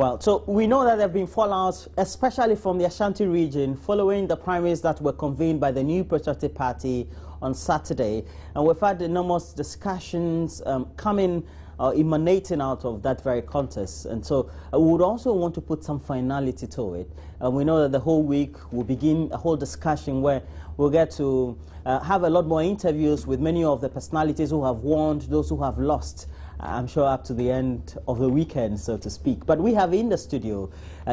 Well, so we know that there have been fallouts, especially from the Ashanti region, following the primaries that were convened by the New Patriotic Party on Saturday. And we've had enormous discussions emanating out of that very contest. And so we would also want to put some finality to it. We know that the whole week will begin a whole discussion where we'll get to have a lot more interviews with many of the personalities who have won, those who have lost. I'm sure up to the end of the weekend, so to speak. But we have in the studio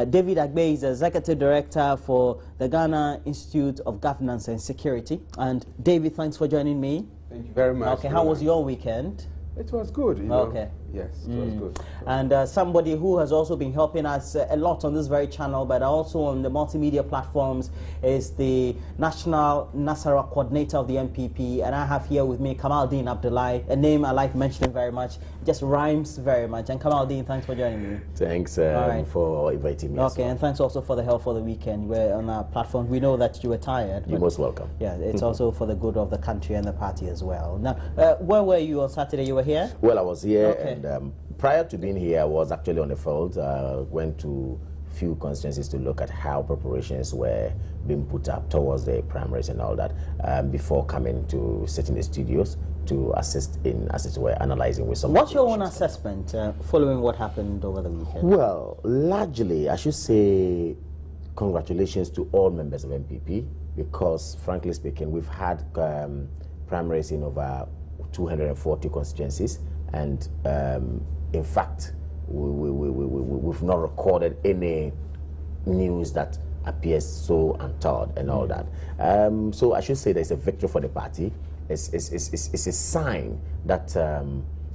David Agbe is Executive Director for the Ghana Institute of Governance and Security. And David, thanks for joining me. Thank you very much. Okay, how was your weekend? It was good, you know. Okay. Yes, it was good. And somebody who has also been helping us a lot on this very channel, but also on the multimedia platforms, is the National Nasara Coordinator of the NPP. And I have here with me Kamaldeen Abdullahi, a name I like mentioning very much. It just rhymes very much. And Kamaldeen, thanks for joining me. Thanks for inviting me. Okay, and thanks also for the help for the weekend. You were on our platform. We know that you were tired. You're most welcome. Yeah, it's also for the good of the country and the party as well. Now, where were you on Saturday? You were here? Well, I was here. Okay. And prior to being here, I was actually on the field. Went to few constituencies to look at how preparations were being put up towards the primaries and all that before coming to sit in the studios to assist in, as it were, analyzing with some. What's your own assessment following what happened over the weekend? Well, largely, I should say congratulations to all members of NPP because, frankly speaking, we've had primaries in over 240 constituencies, and in fact, we've not recorded any news that appears so untoward and all that. So I should say there's a victory for the party. It's a sign that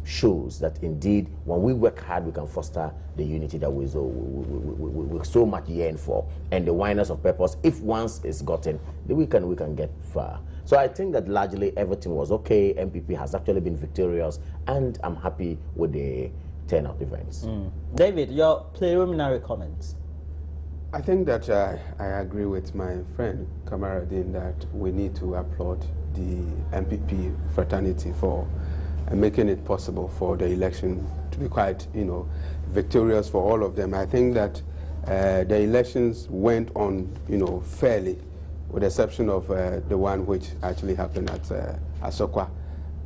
shows that indeed, when we work hard, we can foster the unity that we so much yearn for, and the oneness of purpose. If once it's gotten, then we can get far. So I think that largely everything was okay. NPP has actually been victorious, and I'm happy with the turnout events. David, your preliminary comments. I think that I agree with my friend Kamaradin that we need to applaud the NPP fraternity for making it possible for the election to be quite, victorious for all of them. I think that the elections went on, fairly, with the exception of the one which actually happened at Asokwa.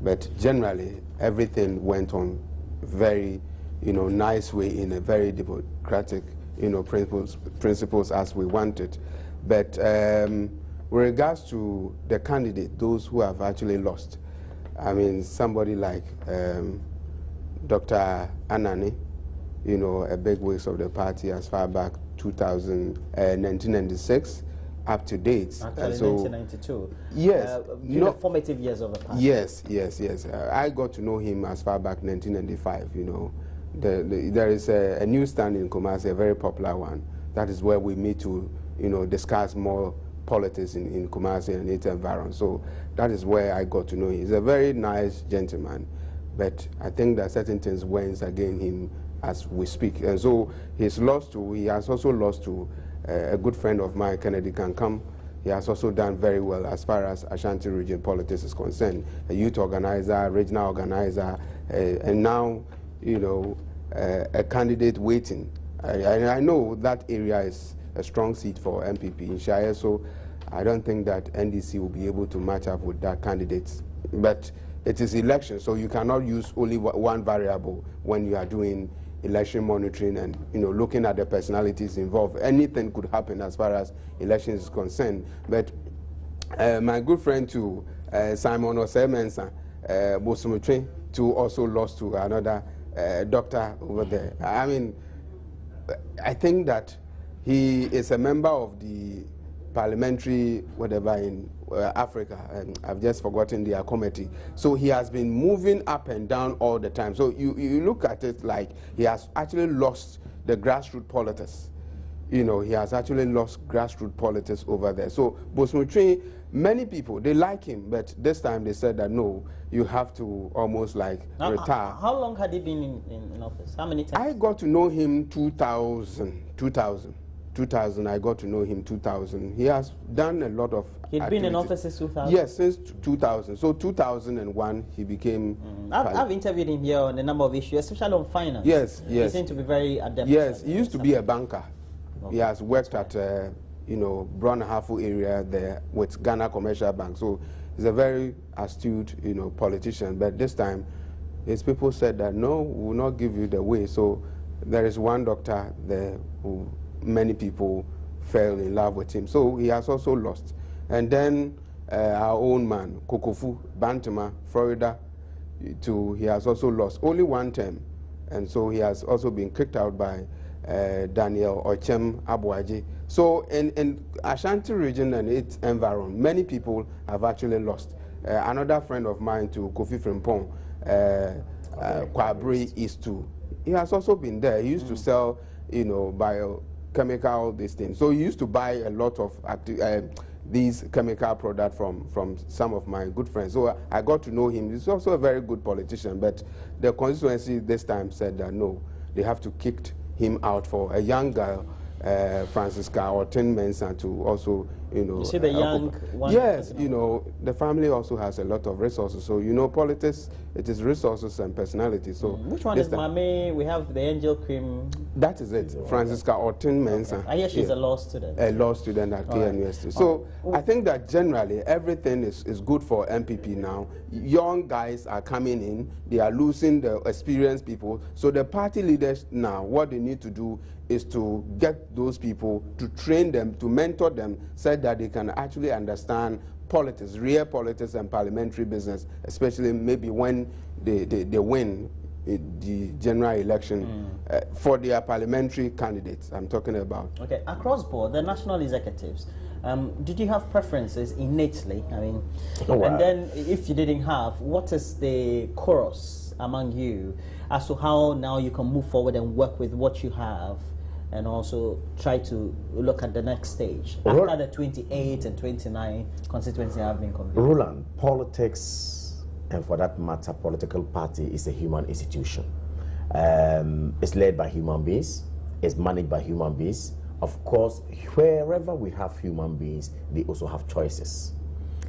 But generally, everything went on very, nice way, in a very democratic, principles as we wanted. But with regards to the candidate, those who have actually lost, I mean, somebody like Dr. Anani, a big wig of the party as far back 1996, up to date. Actually, so, 1992. Yes. The formative years of the party. Yes. I got to know him as far back 1995, There is a newsstand in Kumasi, a very popular one. That is where we meet to, discuss more politics in Kumasi and its environment. So that is where I got to know him. He's a very nice gentleman, but I think that certain things went against him as we speak. And so he has also lost to a good friend of mine, Kennedy Kankam. He has also done very well as far as Ashanti region politics is concerned. A youth organizer, regional organizer, and now, a candidate waiting. I know that area is a strong seat for NPP in Shire, so I don't think that NDC will be able to match up with that candidate. But it is election, so you cannot use only one variable when you are doing election monitoring and looking at the personalities involved. Anything could happen as far as elections is concerned. But my good friend too, Simon Osemensa, Bosumutwe, too, also lost to another doctor over there. I mean, I think that he is a member of the parliamentary whatever in Africa, and I've just forgotten their committee. So he has been moving up and down all the time. So you look at it like he has actually lost the grassroots politics. He has actually lost grassroots politics over there. So Bosumutwe, many people, they like him, but this time they said that no, you have to almost like retire. How long had he been in office? How many times? I got to know him 2000. 2000, I got to know him 2000. He has done a lot of He'd been in office since 2000? Yes, since 2000. So 2001, he became... I've interviewed him here on a number of issues, especially on finance. Yes, yes. He seemed to be very adept. Yes, he used to be a banker. Okay. He has worked at, you know, Brown-Hafu area there with Ghana Commercial Bank. So he's a very astute, you know, politician. But this time, his people said that, no, we will not give you the way. So there is one doctor there who many people fell in love with him. So he has also lost. And then our own man, Kokofu, Bantama, Florida, he has also lost. Only one term. And so he has also been kicked out by Daniel Ochem Abuaji. So in Ashanti region and its environment, many people have actually lost. Another friend of mine to Kofi Frimpong, Kwabri East 2, he has also been there. He used to sell, you know, biochemical, these things. So he used to buy a lot of these chemical products from some of my good friends. So I got to know him. He's also a very good politician, but the constituency this time said that no, they have to kick him out for a young girl, Francisca Ortin Mensah, to also, you know... You see the young one? Yes, you know, the family also has a lot of resources. So, you know, politics, it is resources and personality. So which one is Mame? We have the Angel Cream. That is it, Francisca Ortin Mensah. I hear she's a law student. A law student at KNUST. So I think that generally everything is good for NPP now. Young guys are coming in, they are losing the experienced people. So the party leaders now, what they need to do is to get those people, to train them, to mentor them, so that they can actually understand politics, real politics and parliamentary business, especially maybe when they win the general election for their parliamentary candidates I'm talking about. Okay, across board, the national executives, did you have preferences innately? I mean, and then if you didn't have, what is the chorus among you as to how now you can move forward and work with what you have and also try to look at the next stage after the 28 and 29 constituencies have been convened? Roland, politics, and for that matter, political party is a human institution. It's led by human beings, it's managed by human beings. Of course, wherever we have human beings, they also have choices.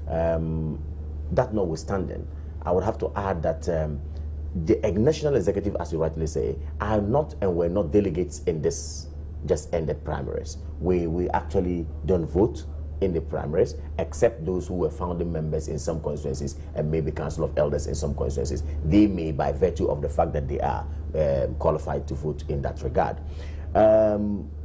That notwithstanding, I would have to add that the national executive, as you rightly say, are not and were not delegates in this just ended primaries. We actually don't vote in the primaries, except those who were founding members in some constituencies and maybe council of elders in some constituencies. They may, by virtue of the fact that they are qualified to vote in that regard.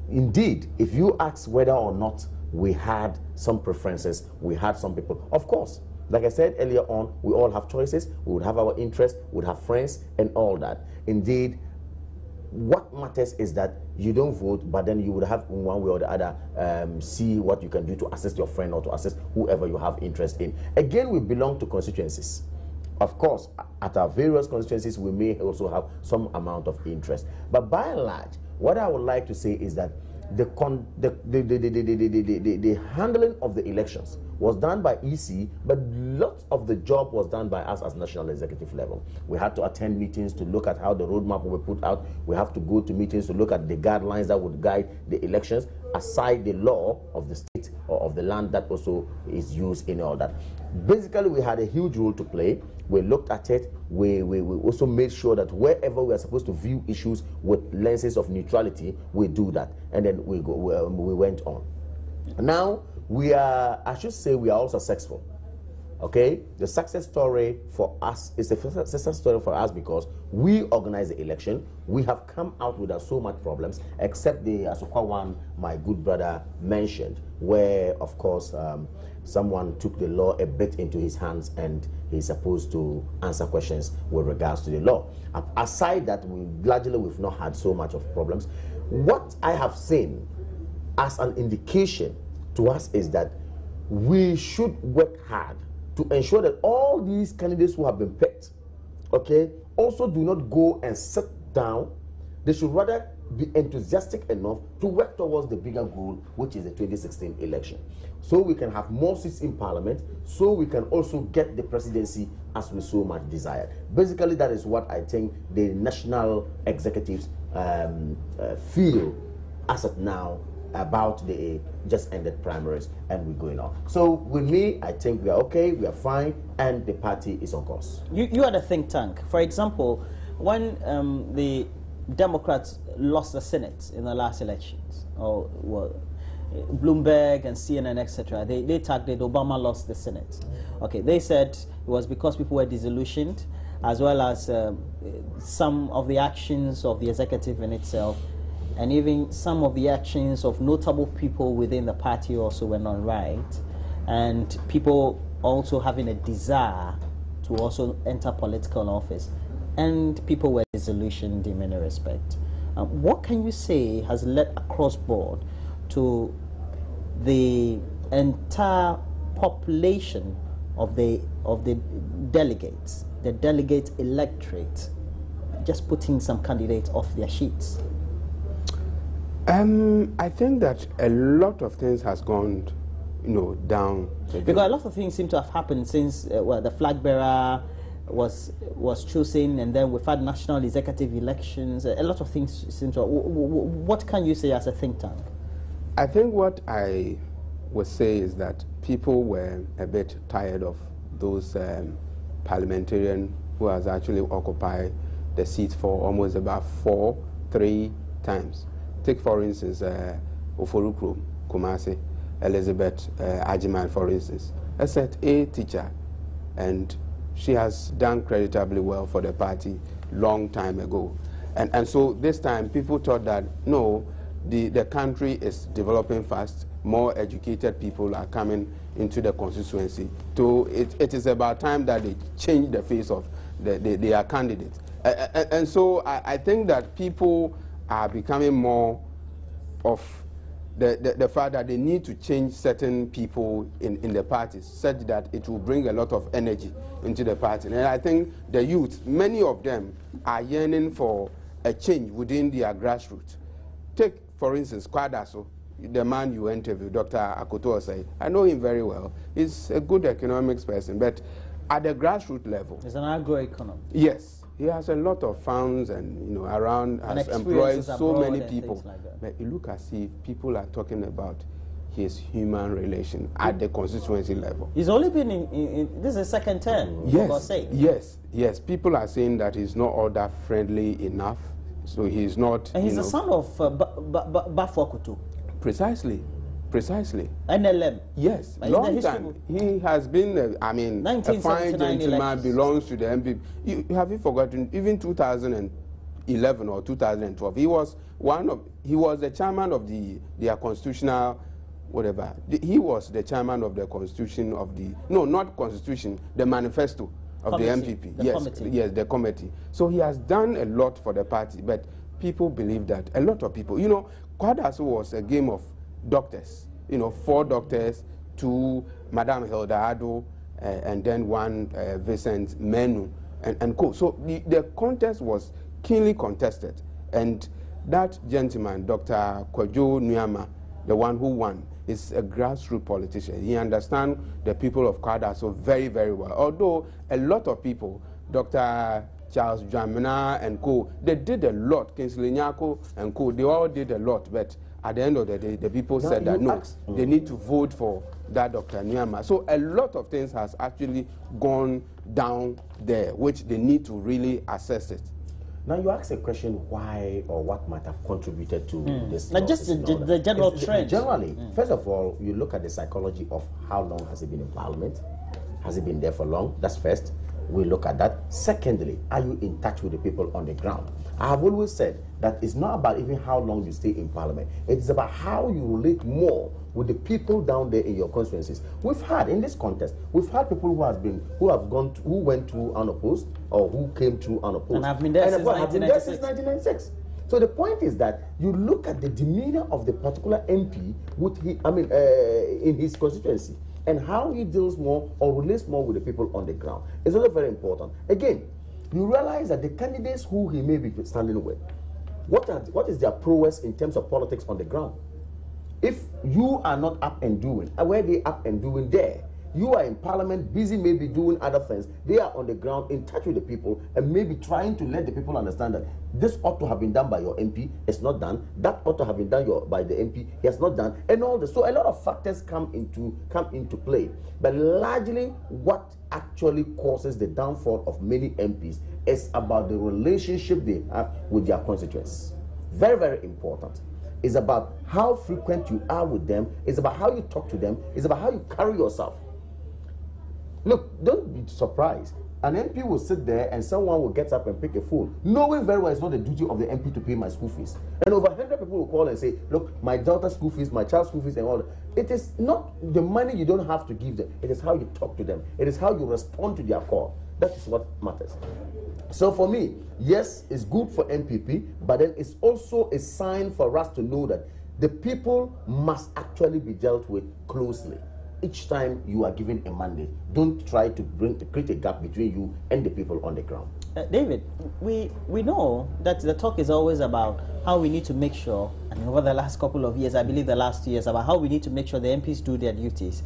Indeed, if you ask whether or not we had some preferences, we had some people, of course, like I said earlier on, we all have choices, we would have our interests, we would have friends and all that. Indeed, what matters is that you don't vote, but then you would have in one way or the other see what you can do to assist your friend or to assist whoever you have interest in. Again, we belong to constituencies. Of course, at our various constituencies, we may also have some amount of interest. But by and large, what I would like to say is that the handling of the elections was done by EC, but lots of the job was done by us as national executive level. We had to attend meetings to look at how the roadmap will be put out. We have to go to meetings to look at the guidelines that would guide the elections, aside the law of the state or of the land that also is used in all that. Basically, we had a huge role to play. We looked at it. We also made sure that wherever we are supposed to view issues with lenses of neutrality, we do that. And then we went on. Now, we are, I should say, we are all successful. Okay? The success story for us is a success story for us because we organized the election. We have come out without so much problems, except the Asokwa one my good brother mentioned, where, of course, someone took the law a bit into his hands and he's supposed to answer questions with regards to the law. Aside that, largely we've not had so much of problems. What I have seen as an indication to us is that we should work hard to ensure that all these candidates who have been picked, okay, also do not go and sit down. They should rather be enthusiastic enough to work towards the bigger goal, which is the 2016 election. So we can have more seats in parliament, so we can also get the presidency as we so much desire. Basically, that is what I think the national executives feel as of now about the just ended primaries, and we're going on. So with me, I think we are okay, we are fine, and the party is on course. You are the think tank. For example, when the Democrats lost the Senate in the last elections, or well, Bloomberg and CNN, etc., they targeted Obama lost the Senate. Okay, they said it was because people were disillusioned, as well as some of the actions of the executive in itself, and even some of the actions of notable people within the party also were not right, and people also having a desire to also enter political office, and people were disillusioned in many respects. What can you say has led across board to the entire population of the delegates, the delegate electorate, just putting some candidates off their sheets? I think that a lot of things has gone, down. Because a lot of things seem to have happened since the flag bearer was chosen, and then we've had national executive elections. A lot of things seem to. What can you say as a think tank? I think what I would say is that people were a bit tired of those parliamentarians who has actually occupied the seat for almost about 3 times. Take, for instance, Oforukrom, Kumasi, Elizabeth Ajiman, for instance. A set A teacher, and she has done creditably well for the party long time ago. And so this time people thought that, no, the country is developing fast, more educated people are coming into the constituency. So it is about time that they change the face of their candidates. And so I think that people are becoming more of the fact that they need to change certain people in the party, such that it will bring a lot of energy into the party. And I think the youth, many of them are yearning for a change within their grassroots. Take, for instance, Kwadaso, the man you interviewed, Dr. Akoto Osei. I know him very well. He's a good economics person, but at the grassroots level, he's an agro-economist. Yes. He has a lot of funds and around, has employed so many people. Like but you look as if people are talking about his human relation at the constituency level. He's only been in this is his second term. Yes. People are saying that he's not all that friendly enough. So he's not. And he's the son of Bafokutu. Precisely. NLM. Yes, long time. He has been, a fine gentleman, belongs to the NPP. Have you forgotten, even 2011 or 2012, he was the chairman of their constitutional, whatever. He was the chairman of the constitution of the manifesto of committee, the NPP. The committee. Yes, the committee. So he has done a lot for the party, but people believe that, a lot of people, Kwadaso was a game of doctors, 4 doctors, 2 Madame Hilda Ado, and then 1 Vincent Menu, and co. So the contest was keenly contested, and that gentleman, Dr. Kwajo Nyama, the one who won, is a grassroots politician. He understands the people of Kwadaso very, very well. Although a lot of people, Dr. Charles Dramina and co, they did a lot, Kingsley Nyako and co, they all did a lot, but at the end of the day, the people said that no, they need to vote for that Dr. Nyama. So a lot of things has actually gone down there, which they need to really assess it. Now you ask a question, why or what might have contributed to this? Like just the general trend. Generally, first of all, you look at the psychology of how long has it been in Parliament? Has it been there for long? That's first. We look at that. Secondly, are you in touch with the people on the ground? I have always said that it's not about even how long you stay in Parliament. It's about how you relate more with the people down there in your constituencies. We've had, in this contest, we've had people who went through unopposed, or who came through unopposed. And have been there since 1996. So the point is that you look at the demeanor of the particular MP in his constituency, and how he deals more or relates more with the people on the ground. It's also very important. Again, you realize that the candidates who he may be standing with, what is their prowess in terms of politics on the ground? If you are not up and doing, where they up and doing there, You are in parliament, busy maybe doing other things. They are on the ground in touch with the people and maybe trying to let the people understand that this ought to have been done by your MP, it's not done. That ought to have been done by the MP, he has not done. And all this. So a lot of factors come into play. But largely what actually causes the downfall of many MPs is about the relationship they have with their constituents. Very, very important. It's about how frequent you are with them. It's about how you talk to them. It's about how you carry yourself. Look, don't be surprised. An MP will sit there and someone will get up and pick a phone, knowing very well it's not the duty of the MP to pay my school fees. And over 100 people will call and say, look, my daughter's school fees, my child's school fees and all that. It is not the money you don't have to give them. It is how you talk to them. It is how you respond to their call. That is what matters. So for me, yes, it's good for NPP, but then it's also a sign for us to know that the people must actually be dealt with closely. Each time you are given a mandate, don't try to create a gap between you and the people on the ground. David, we know that the talk is always about how we need to make sure, and over the last couple of years, I believe the last 2 years, about how we need to make sure the MPs do their duties.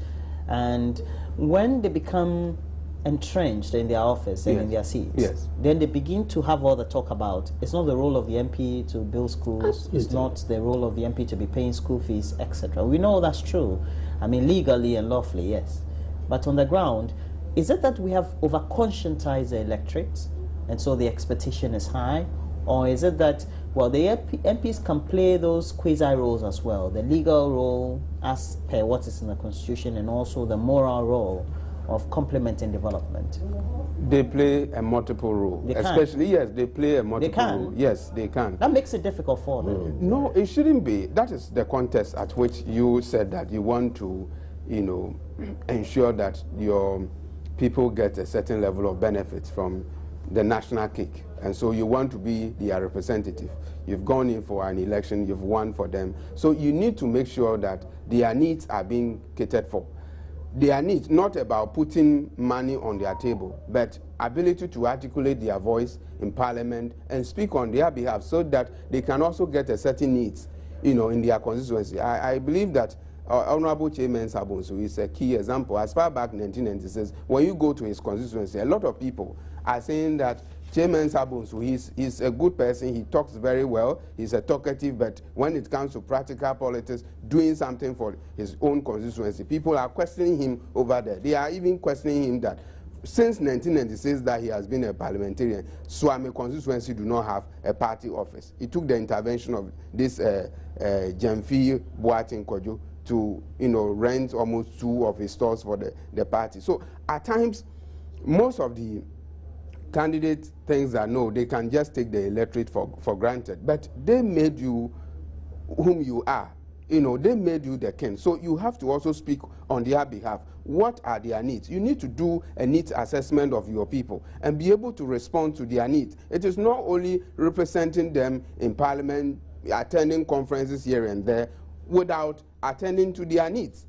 And when they become entrenched in their office and in their seats, then they begin to have all the talk about it's not the role of the MP to build schools, Absolutely. It's not the role of the MP to be paying school fees, etc. We know that's true. I mean, legally and lawfully, yes. But on the ground, is it that we have over-conscientized the electorate and so the expectation is high? Or is it that, well, the MPs can play those quasi-roles as well, the legal role as per what is in the Constitution and also the moral role of complementing development? They play a multiple role. Especially, yes, they play a multiple role. Yes, they can. That makes it difficult for them. No, it shouldn't be. That is the context at which you said that you want to, you know, ensure that your people get a certain level of benefits from the national cake. And so you want to be their representative. You've gone in for an election, you've won for them. So you need to make sure that their needs are being catered for. Their needs, not about putting money on their table, but ability to articulate their voice in parliament and speak on their behalf so that they can also get a certain needs, you know, in their constituency. I believe that Honorable Chairman Sabonsu is a key example. As far back 1996, when you go to his constituency, a lot of people are saying that Chairman Sabonsu, he's a good person, he talks very well, he's a talkative, but when it comes to practical politics, doing something for his own constituency, people are questioning him over there. They are even questioning him that since 1996 that he has been a parliamentarian, Swami constituency do not have a party office. It took the intervention of this Jamfi Boatin Kojo to, you know, rent almost 2 of his stores for the party. So at times, most of the candidates think that no, they can just take the electorate for granted, but they made you whom you are. You know, they made you the king. So you have to also speak on their behalf. What are their needs? You need to do a needs assessment of your people and be able to respond to their needs. It is not only representing them in parliament, attending conferences here and there, without attending to their needs.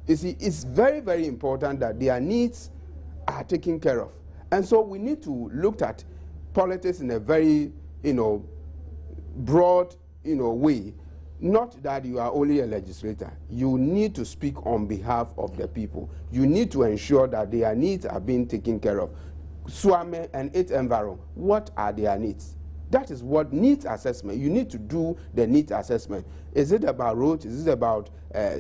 You see, it's very, very important that their needs are taken care of. And so we need to look at politics in a very, you know, broad, you know, way. Not that you are only a legislator. You need to speak on behalf of the people. You need to ensure that their needs are being taken care of. Swame and its environment, what are their needs? That is what needs assessment. You need to do the needs assessment. Is it about roads? Is it about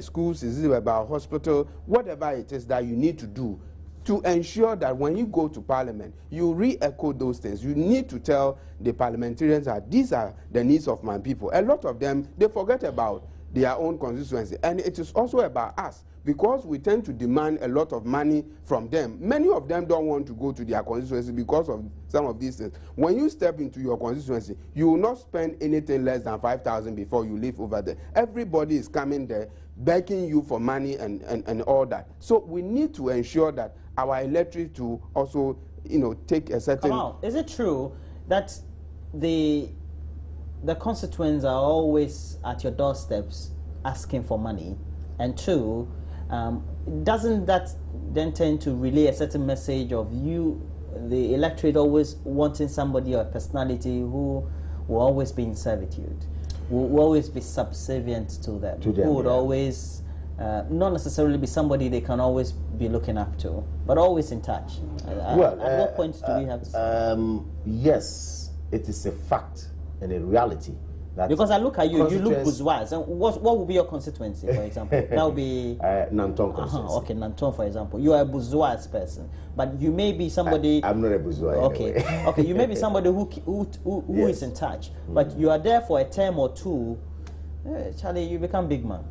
schools? Is it about hospital? Whatever it is that you need to do to ensure that when you go to parliament, you re-echo those things. You need to tell the parliamentarians that these are the needs of my people. A lot of them, they forget about their own constituency. And it is also about us, because we tend to demand a lot of money from them. Many of them don't want to go to their constituency because of some of these things. When you step into your constituency, you will not spend anything less than 5,000 before you leave over there. Everybody is coming there, begging you for money and all that. So we need to ensure that our electorate to also, you know, take a certain... Come on. Is it true that the constituents are always at your doorsteps asking for money? And 2, doesn't that then tend to relay a certain message of you, the electorate, always wanting somebody or a personality who will always be in servitude, will always be subservient to them, who would always not necessarily be somebody they can always be looking up to, but always in touch. Well, at what point do we have to? Yes, it is a fact and a reality. Because I look at you, you look bourgeois. And what would be your constituency, for example? That would be Nanton constituency. Okay, Nanton, for example. You are a bourgeois person, but you may be somebody. I'm not a bourgeois. Okay, anyway. Okay. You may be somebody who yes. is in touch, but you are there for a term or two. Charlie, you become big man.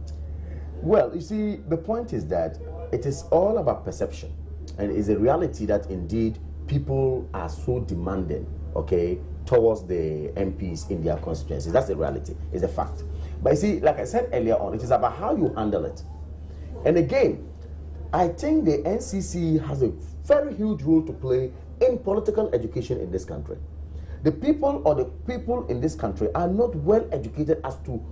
Well, you see, the point is that it is all about perception, and it's a reality that indeed people are so demanding. Okay. Towards the MPs in their constituencies. That's the reality. It's a fact. But you see, like I said earlier on, it is about how you handle it. And again, I think the NCC has a very huge role to play in political education in this country. The people in this country are not well educated as to,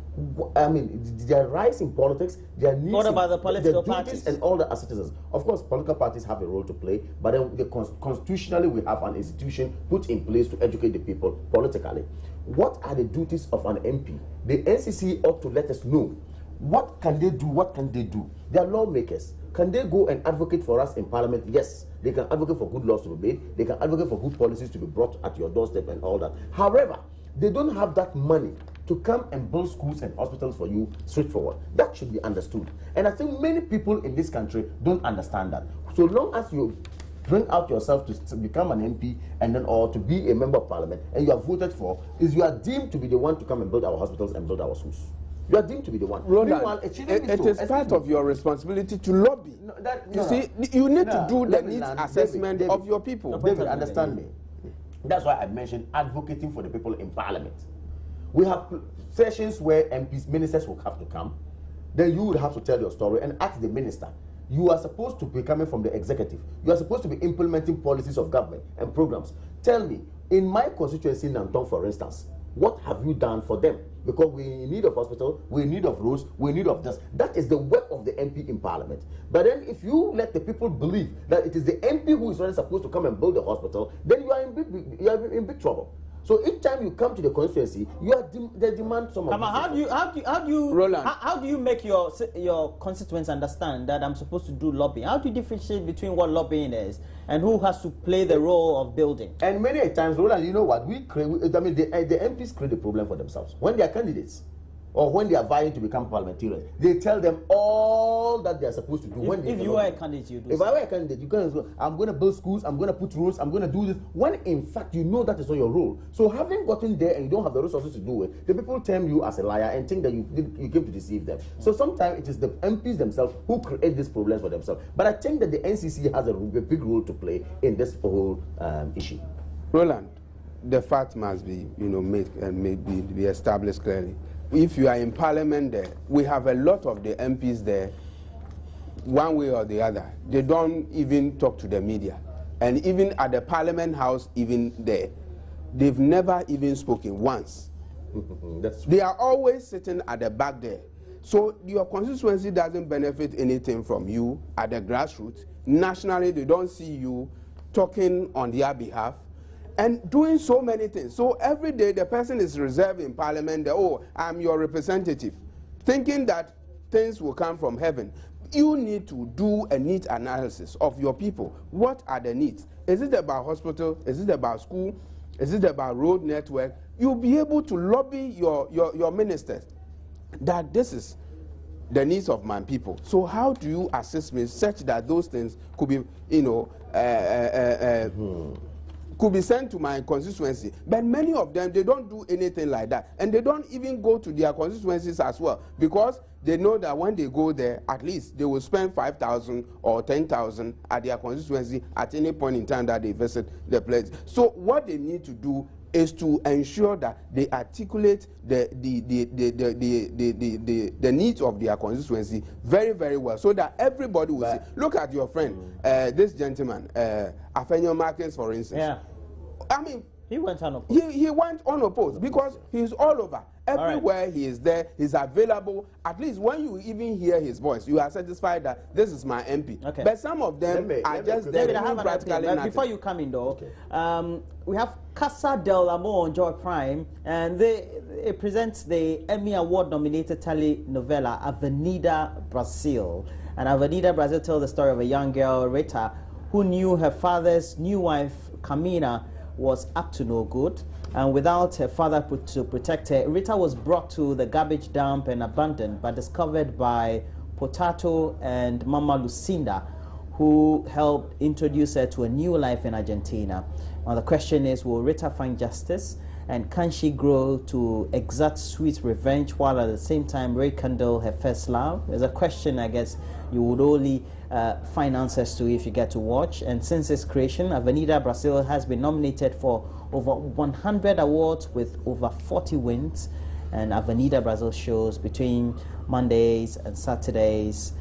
I mean, their rise in politics, their needs. What about the political parties and all the citizens? Of course, political parties have a role to play, but then constitutionally we have an institution put in place to educate the people politically. What are the duties of an MP? The NCC ought to let us know. What can they do? What can they do? They are lawmakers. Can they go and advocate for us in Parliament? Yes. They can advocate for good laws to be made. They can advocate for good policies to be brought at your doorstep and all that. However, they don't have that money to come and build schools and hospitals for you straightforward. That should be understood. And I think many people in this country don't understand that. So long as you bring out yourself to become an MP and then or to be a member of Parliament and you are voted for, is you are deemed to be the one to come and build our hospitals and build our schools. You are deemed to be the one. Roland, it is part of your responsibility to lobby. You need to do the needs assessment of your people. David, understand me. That's why I mentioned advocating for the people in Parliament. We have sessions where MPs, ministers will have to come. Then you would have to tell your story and ask the minister. You are supposed to be coming from the executive. You are supposed to be implementing policies of government and programs. Tell me, in my constituency, Nanton, for instance, what have you done for them? Because we're in need of hospital, we're in need of roads, we're in need of this. That is the work of the MP in Parliament. But then if you let the people believe that it is the MP who is really supposed to come and build the hospital, then you are in big trouble. So each time you come to the constituency, they demand some of. How do you make your constituents understand that I'm supposed to do lobbying? How do you differentiate between what lobbying is and who has to play the role of building? And many times, Roland, you know what the MPs create the problem for themselves when they are candidates. Or when they are vying to become parliamentarians, they tell them all that they are supposed to do. If you are a candidate, you do. If I were a candidate, you can say, I'm going to build schools, I'm going to put roads, I'm going to do this. When in fact you know that is not your role. So having gotten there and you don't have the resources to do it, the people term you as a liar and think that you came to deceive them. So sometimes it is the MPs themselves who create these problems for themselves. But I think that the NCC has a big role to play in this whole issue. Roland, the fact must be, made and be established clearly. If you are in Parliament there, we have a lot of the MPs there, one way or the other. They don't even talk to the media. And even at the Parliament House, even there, they've never even spoken once. They are always sitting at the back there. So your constituency doesn't benefit anything from you at the grassroots. Nationally, they don't see you talking on their behalf and doing so many things. So every day the person is reserved in Parliament, oh, I'm your representative, thinking that things will come from heaven. You need to do a needs analysis of your people. What are the needs? Is it about hospital? Is it about school? Is it about road network? You'll be able to lobby your ministers that this is the needs of my people. So how do you assist me such that those things could be, could be sent to my constituency? But many of them, they don't do anything like that. And they don't even go to their constituencies as well, because they know that when they go there, at least they will spend 5,000 or 10,000 at their constituency at any point in time that they visit the place. So what they need to do is to ensure that they articulate the needs of their constituency very, very well, so that everybody will see. Look at your friend, this gentleman, Afenyo Markins, for instance. Yeah. I mean, he went unopposed. He went unopposed because he's all over. Everywhere he is there, he's available. At least when you even hear his voice, you are satisfied that this is my MP. Okay. But some of them are just there. David, I have practically an nothing. before you come in, though, we have Casa del Amor on Joy Prime, and it presents the Emmy Award-nominated telenovela Avenida Brazil. And Avenida Brazil tells the story of a young girl, Rita, who knew her father's new wife, Camina, was up to no good. And without her father to protect her, Rita was brought to the garbage dump and abandoned, but discovered by Potato and Mama Lucinda, who helped introduce her to a new life in Argentina. Now the question is, will Rita find justice? And can she grow to exact sweet revenge while at the same time rekindle her first love? There's a question I guess you would only find answers to if you get to watch. And since its creation, Avenida Brazil has been nominated for over 100 awards with over 40 wins. And Avenida Brazil shows between Mondays and Saturdays,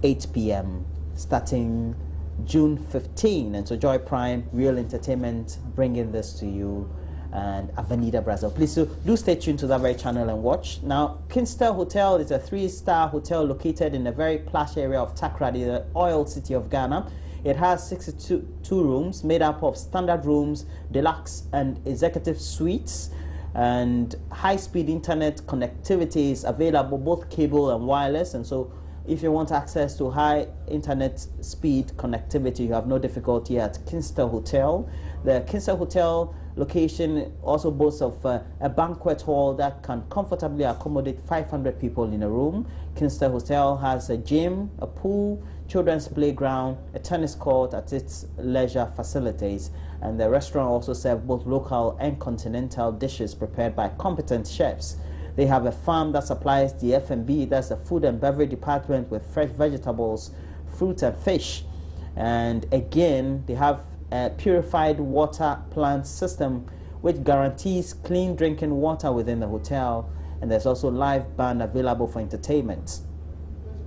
8 p.m. starting June 15. And so Joy Prime, Real Entertainment, bringing this to you. And Avenida Brazil. Please do stay tuned to that very channel and watch. Now, Kingston Hotel is a 3-star hotel located in a very plush area of Takoradi, the oil city of Ghana. It has 62 rooms made up of standard rooms, deluxe and executive suites, and high-speed internet connectivity is available, both cable and wireless. And so if you want access to high internet speed connectivity, you have no difficulty at Kingston Hotel. The Kingston Hotel location also boasts of a banquet hall that can comfortably accommodate 500 people in a room. Kingston Hotel has a gym, a pool, children's playground, a tennis court at its leisure facilities. And the restaurant also serves both local and continental dishes prepared by competent chefs. They have a farm that supplies the F&B, that's the food and beverage department, with fresh vegetables, fruit and fish. And again, they have a purified water plant system which guarantees clean drinking water within the hotel. And there's also live band available for entertainment.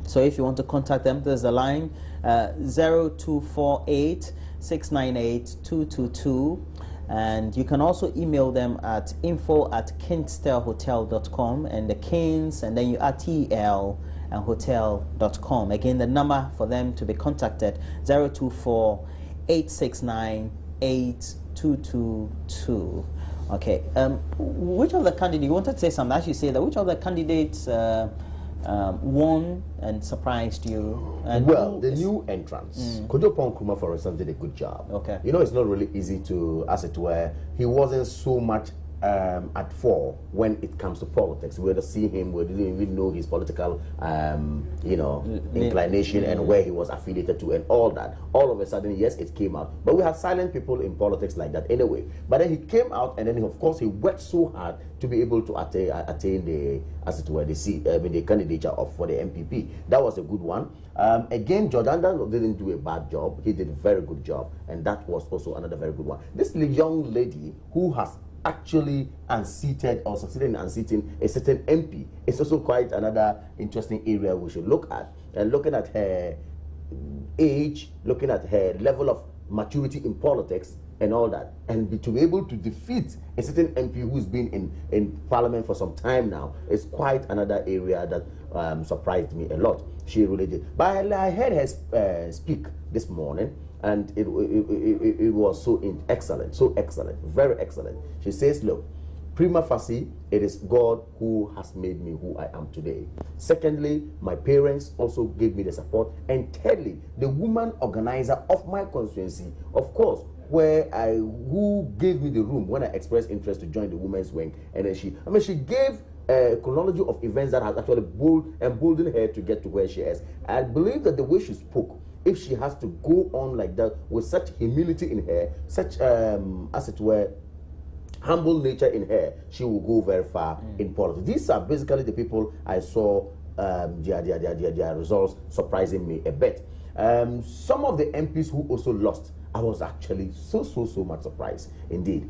So if you want to contact them, there's the line 0248 698 222. And you can also email them at info@kingstelhotel.com, and the Kings, and then you add TL and hotel.com. Again, the number for them to be contacted 024-869-8222. Okay. Which of the candidates, you wanted to say something? As you say that, which of the candidates won and surprised you? And well, the new entrants, Kojo Nkrumah, for instance, did a good job. Okay. You know, it's not really easy to, as it were, he wasn't so much at fore when it comes to politics. We didn't see him, we didn't even know his political, you know, inclination and where he was affiliated to and all that. All of a sudden, yes, it came out. But we have silent people in politics like that anyway. But then he came out, and then, of course, he worked so hard to be able to attain the, as it were, the candidature for the NPP. That was a good one. Again, Jordanda didn't do a bad job. He did a very good job, and that was also another very good one. This young lady who has actually unseated or succeeded in unseating a certain MP is also quite another interesting area we should look at. And looking at her age, looking at her level of maturity in politics and all that, and to be able to defeat a certain MP who's been in parliament for some time now is quite another area that surprised me a lot. She really did. But I heard her speak this morning, and it was so excellent, very excellent. She says, look, prima facie, it is God who has made me who I am today. Secondly, my parents also gave me the support. And thirdly, the woman organizer of my constituency, of course, who gave me the room when I expressed interest to join the women's wing. And then she gave a chronology of events that has actually emboldened her to get to where she is. I believe that the way she spoke, if she has to go on like that with such humility in her, such, as it were, humble nature in her, she will go very far in politics. These are basically the people I saw their results surprising me a bit. Some of the MPs who also lost, I was actually so much surprised indeed.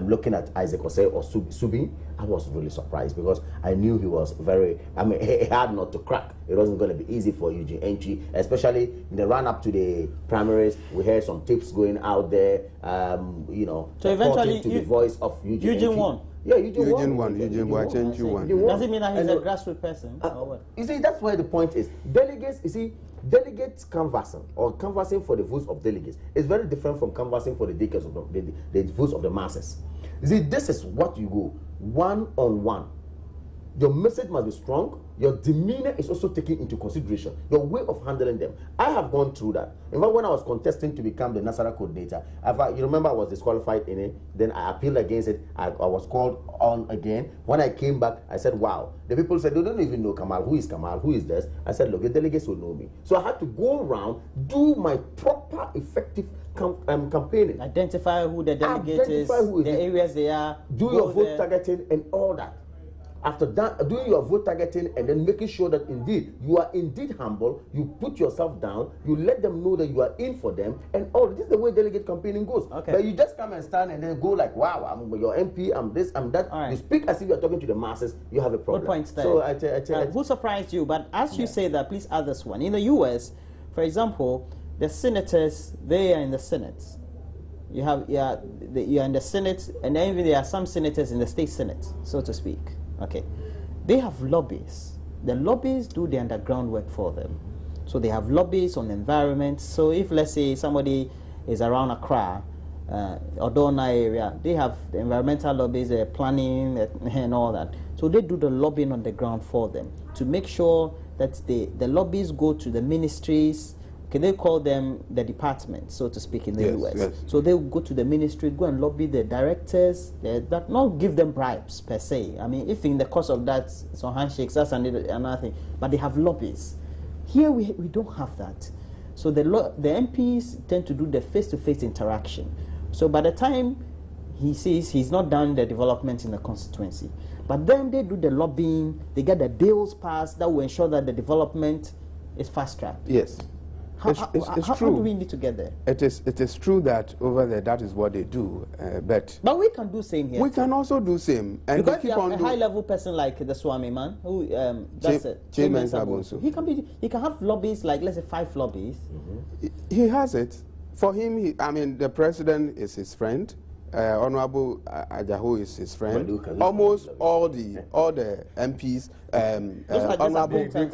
Looking at Isaac Osei or Subi, I was really surprised because I knew he was very, he had not to crack. It wasn't going to be easy for Eugene Entry, especially in the run-up to the primaries. We heard some tips going out there, you know, so eventually to the voice of Eugene won. Yeah, Eugene won. Eugene Boachenchu won. Does it mean that he's a grassroots person or what? You see, that's why the point is delegates. You see, delegates canvassing or canvassing for the votes of delegates is very different from canvassing for the delegates of the votes of the masses. You see, this is what you go one-on-one. Your message must be strong. Your demeanor is also taken into consideration. Your way of handling them. I have gone through that. In fact, when I was contesting to become the Nasara coordinator, you remember I was disqualified in it. Then I appealed against it. I was called on again. When I came back, I said, wow. The people said, they don't even know Kamal. Who is Kamal? Who is this? I said, look, the delegates will know me. So I had to go around, do my proper, effective campaigning. Identify who the delegate is, the areas they are. Do your vote targeting and all that. After that, doing your vote targeting and then making sure that indeed you are indeed humble, you put yourself down, you let them know that you are in for them, and all this is the way delegate campaigning goes. Okay. But you just come and stand and then go like, wow, I'm your MP, I'm this, I'm that. Right. You speak as if you're talking to the masses, you have a problem. Good points there. So who surprised you? But as you say that, please add this one. In the US, for example, the senators, they are in the Senate. You are in the Senate, and then even there are some senators in the state Senate, so to speak. Okay, they have lobbies. The lobbies do the underground work for them. So they have lobbies on the environment. So if, let's say, somebody is around Accra, Odona area, they have the environmental lobbies, the planning and all that. So they do the lobbying on the ground for them to make sure that the lobbies go to the ministries. Okay, they call them the departments, so to speak, in the US. Yes. So they will go to the ministry, go and lobby the directors, that not give them bribes per se. I mean, if in the course of that, some handshakes, that's another thing. But they have lobbies. Here we don't have that. So the MPs tend to do the face-to-face interaction. So by the time he sees he's not done the development in the constituency, but then they do the lobbying, they get the bills passed that will ensure that the development is fast-tracked. Yes. It's true. How do we need to get there? It is true that over there that is what they do, but we can do same here. We can also do same, and because you have a high-level person like the Swami man, who that's it, Chairman Sabonso. He can have lobbies like, let's say, 5 lobbies. He has it. For him, I mean, the president is his friend. Honorable Ajaho is his friend. Almost all the MPs,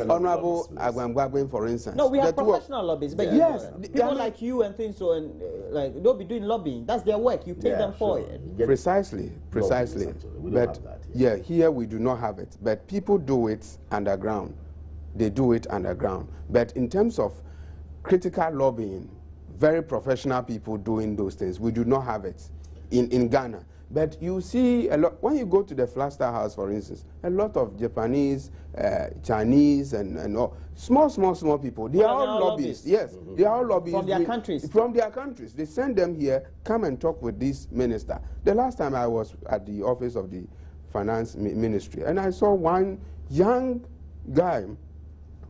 Honorable Agwangwagwin, for instance. No, we have professional lobbies, but yes, people like you and things, so and like they'll be doing lobbying. That's their work. You pay them for it. Precisely. But yeah, here we do not have it. But people do it underground. They do it underground. But in terms of critical lobbying, very professional people doing those things, we do not have it in Ghana. But you see a lot, when you go to the Flaster House, for instance, a lot of Japanese, Chinese, and all, small people, they are all lobbyists. Yes, they are all lobbyists. From their countries. From their countries. They send them here, come and talk with this minister. The last time I was at the office of the finance ministry, and I saw one young guy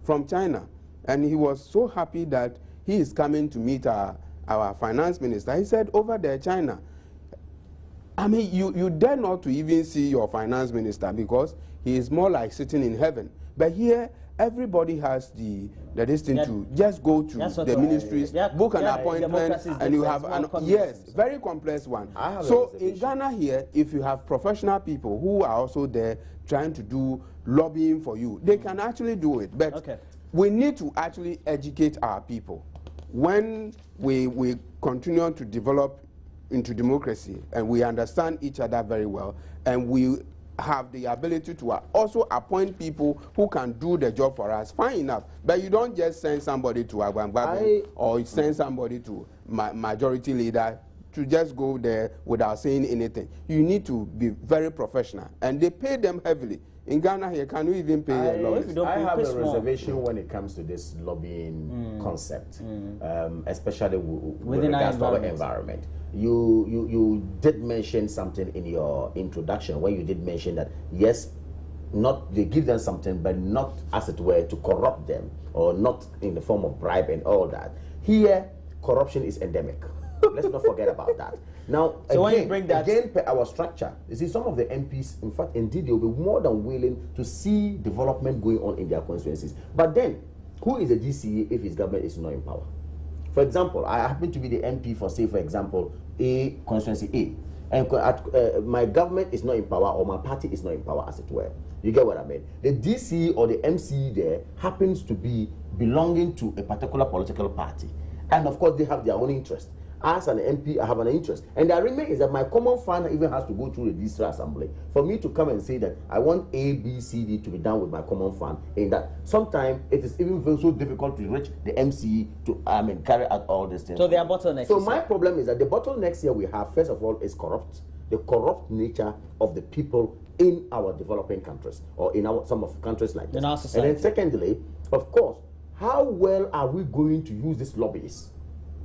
from China, and he was so happy that he is coming to meet our finance minister. He said, over there, China, I mean, you dare not to even see your finance minister because he is more like sitting in heaven. But here, everybody has the destiny to just go to the ministries, book an appointment, and you have very complex one. So in Ghana here, if you have professional people who are also there trying to do lobbying for you, they can actually do it. But we need to actually educate our people. When we continue to develop into democracy and we understand each other very well, and we have the ability to also appoint people who can do the job for us, fine enough. But you don't just send somebody to Agwangwabe or send somebody to majority leader to just go there without saying anything. You need to be very professional, and they pay them heavily. In Ghana here, can we even pay a lobbyist? I have a reservation when it comes to this lobbying concept, especially with regards to our environment. You did mention something in your introduction when you did mention that, yes, not they give them something, but not, as it were, to corrupt them, or not in the form of bribe and all that. Here, corruption is endemic. Let's not forget about that. Now, so when you bring that again, per our structure, you see, some of the MPs, in fact, indeed, they will be more than willing to see development going on in their constituencies. But then, who is the GCA if his government is not in power? For example, I happen to be the MP for, say, for example, A constituency A. and my government is not in power or my party is not in power, as it were. You get what I mean? The DC or the MC there happens to be belonging to a particular political party, and of course they have their own interest. As an MP, I have an interest, and the arrangement is that my common fund even has to go through the district assembly for me to come and say that I want A, B, C, D to be done with my common fund. In that, sometimes it is even so difficult to reach the MC to carry out all these things. So there are bottlenecks. So my problem is that the bottlenecks here we have, first of all, is the corrupt nature of the people in our developing countries or in some of countries like this. In our society. And then secondly, of course, how well are we going to use these lobbyists?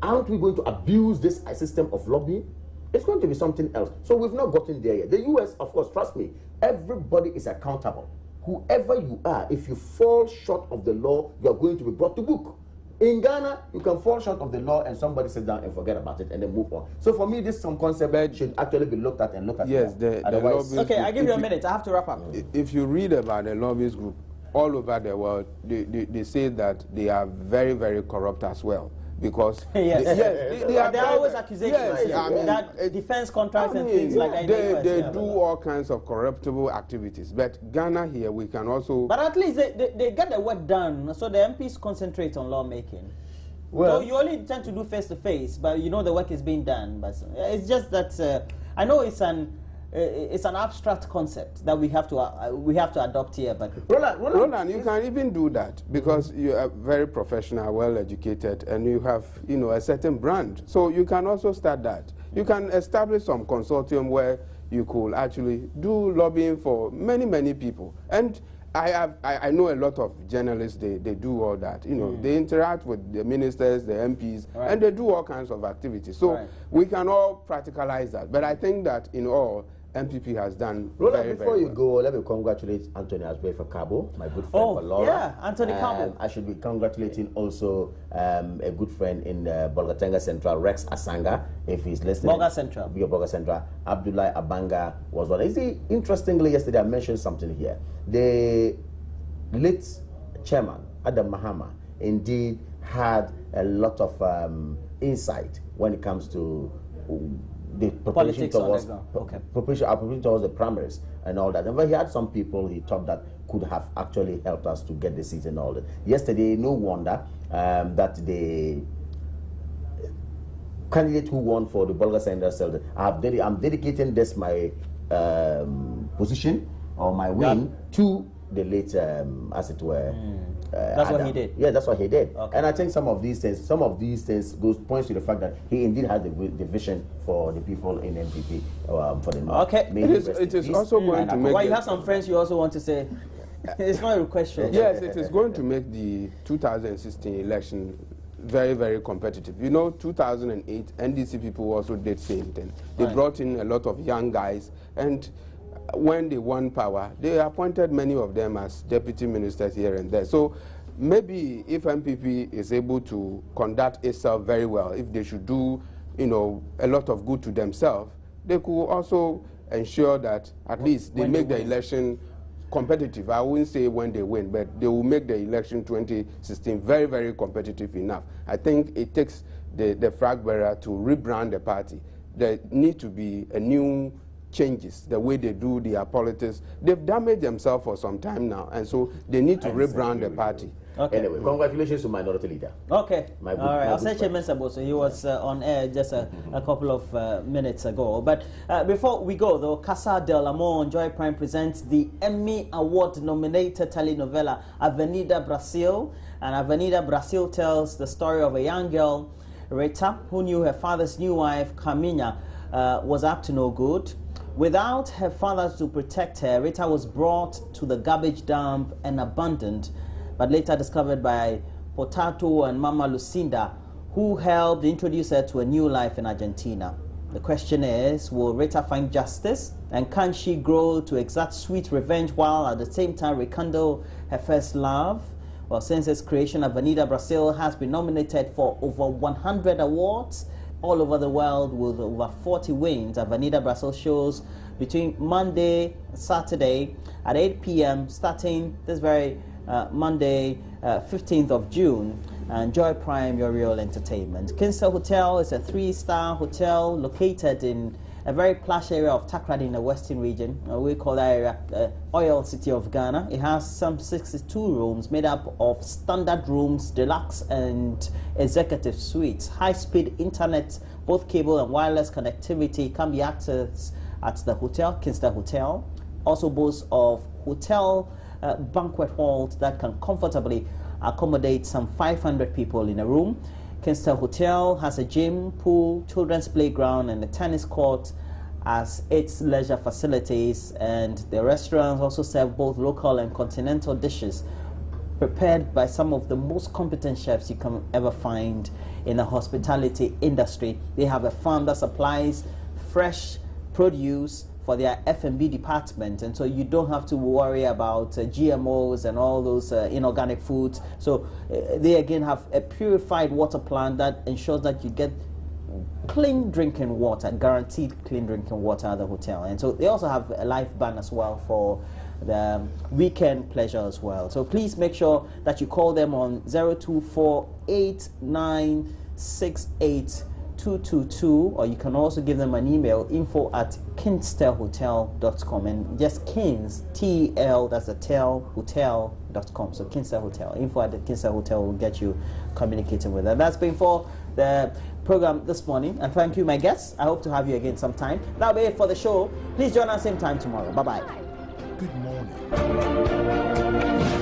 Aren't we going to abuse this system of lobbying? It's going to be something else. So we've not gotten there yet. The US, of course, trust me, everybody is accountable. Whoever you are, if you fall short of the law, you are going to be brought to book. In Ghana, you can fall short of the law and somebody sit down and forget about it and then move on. So for me, this some concept should actually be looked at and looked at. Yes, the lobbyist okay, I give you a minute. I have to wrap up. If you read about the lobbyist group all over the world, they say that they are very, very corrupt as well. Because yes, there are always accusations that defense contracts and things like that. They do all kinds of corruptible activities. But Ghana here, we can also. But at least they get the work done, so the MPs concentrate on lawmaking. Well, so you only tend to do face to face, but you know the work is being done. But it's just that I know it's an abstract concept that we have to adopt here. But Roland, you can even do that because you are very professional, well educated, and you have a certain brand. So you can also start that. You can establish some consortium where you could actually do lobbying for many people. And I know a lot of journalists. They do all that. They interact with the ministers, the MPs, and they do all kinds of activities. So we can all practicalize that. But I think that in all, NPP has done Roland, before you well. go, let me congratulate Anthony Asbe for Cabo, my good friend for Laura. Yeah, Anthony Cabo. I should be congratulating also a good friend in Bolgatanga Central, Rex Asanga, if he's listening. Bolga Central. Abdullah Abanga was one. Interestingly, yesterday I mentioned something here. The late chairman, Adam Mahama, indeed had a lot of insight when it comes to the preparation towards the primaries and all that. And but he had some people he thought that could have actually helped us to get the seat and all that. Yesterday, no wonder that the candidate who won for the Bolga Center said, I'm dedicating this my position or my win to the late, as it were. That's Adam. what he did. Yeah, that's what he did. Okay. And I think some of these things points to the fact that he indeed has the vision for the people in NPP for the North. Okay. It is also going to make. Well, you have some friends you also want to say. It's not a question. Yes, it is going to make the 2016 election very, very competitive. 2008, NDC people also did same thing. They brought in a lot of young guys, and when they won power, they appointed many of them as deputy ministers here and there. So maybe if NPP is able to conduct itself very well, if they should do, a lot of good to themselves, they could also ensure that at least they make the election competitive. I wouldn't say when they win, but they will make the election 2016 very, very competitive enough. I think it takes the flag bearer to rebrand the party. There need to be a new changes, the way they do their politics. They've damaged themselves for some time now, and so they need to rebrand the party. Okay. Anyway, congratulations to Minority Leader. Okay. All right. I'll say Chairman Saboso. He was on air just a couple of minutes ago. But before we go, though, Casa del Amor on Joy Prime presents the Emmy Award-nominated telenovela Avenida Brasil. And Avenida Brasil tells the story of a young girl, Rita, who knew her father's new wife, Carminha, was up to no good. Without her father to protect her, Rita was brought to the garbage dump and abandoned, but later discovered by Potato and Mama Lucinda, who helped introduce her to a new life in Argentina. The question is, will Rita find justice? And can she grow to exact sweet revenge while at the same time rekindle her first love? Well, since its creation, Avenida Brasil has been nominated for over 100 awards all over the world with over 40 wins. Avenida Brasil shows between Monday and Saturday at 8 p.m. starting this very Monday, 15th of June. And Joy Prime, your real entertainment. Kinsale Hotel is a 3-star hotel located in a very plush area of Takrady in the Western region. We call that area Oil City of Ghana. It has some 62 rooms made up of standard rooms, deluxe and executive suites. High-speed internet, both cable and wireless connectivity can be accessed at the hotel, Kingston Hotel. Also boasts of hotel banquet halls that can comfortably accommodate some 500 people in a room. Kingston Hotel has a gym, pool, children's playground, and a tennis court as its leisure facilities. And the restaurants also serve both local and continental dishes prepared by some of the most competent chefs you can ever find in the hospitality industry. They have a farm that supplies fresh produce for their F&B department, and so you don't have to worry about GMOs and all those inorganic foods. So they again have a purified water plant that ensures that you get clean drinking water, guaranteed clean drinking water at the hotel. And so they also have a live band as well for the weekend pleasure as well. So please make sure that you call them on 0248968 222, or you can also give them an email, info@kingstelhotel.com, and just Kings, T-E-L, that's a tel, hotel.com. So Kingstel Hotel, info@Kingstel Hotel will get you communicating with them. That's been for the program this morning, and thank you, my guests. I hope to have you again sometime. That'll be it for the show. Please join us same time tomorrow. Bye-bye. Good morning.